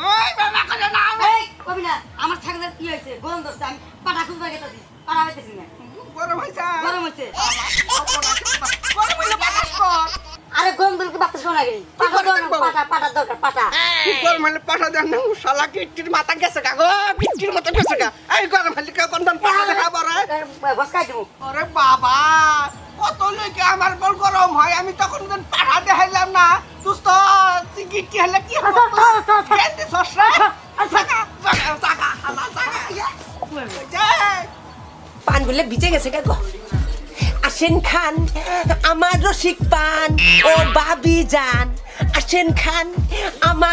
ওই বাবা করে না এই কবি না আমার ছাগলের কি হয়েছে গরম দোস্ত আমি পাটা খুঁজবা গেতাছি পাটা হইতেছি না গরম হইছে গরম হচ্ছে গরম হইলে বাতাস কর আরে গরম দলকে বাতাস কোন লাগে পাটা দাও না পাটা পাটা দরকার পাটা গরম হইলে পাঠা দেন না শালা কিটির মাথা গেছে গা গো কিটির মাথা গেছে গা এই গরম হইলে কে কোন পাঠা দেখা বড় বসকাই দেবো আরে বাবা কত লইকে আমার বল গরম হয় আমি তখন কোন পাঠা দেখাইলাম না দোস্ত তুই কি হলে কি হবে কেন সসরা জাগা জাগা জাগা হালা জাগা যাই পানগুলো ভিজে গেছে গো আসেন খান আমার রসিক পান ও বাবি জান আসেন খান আমার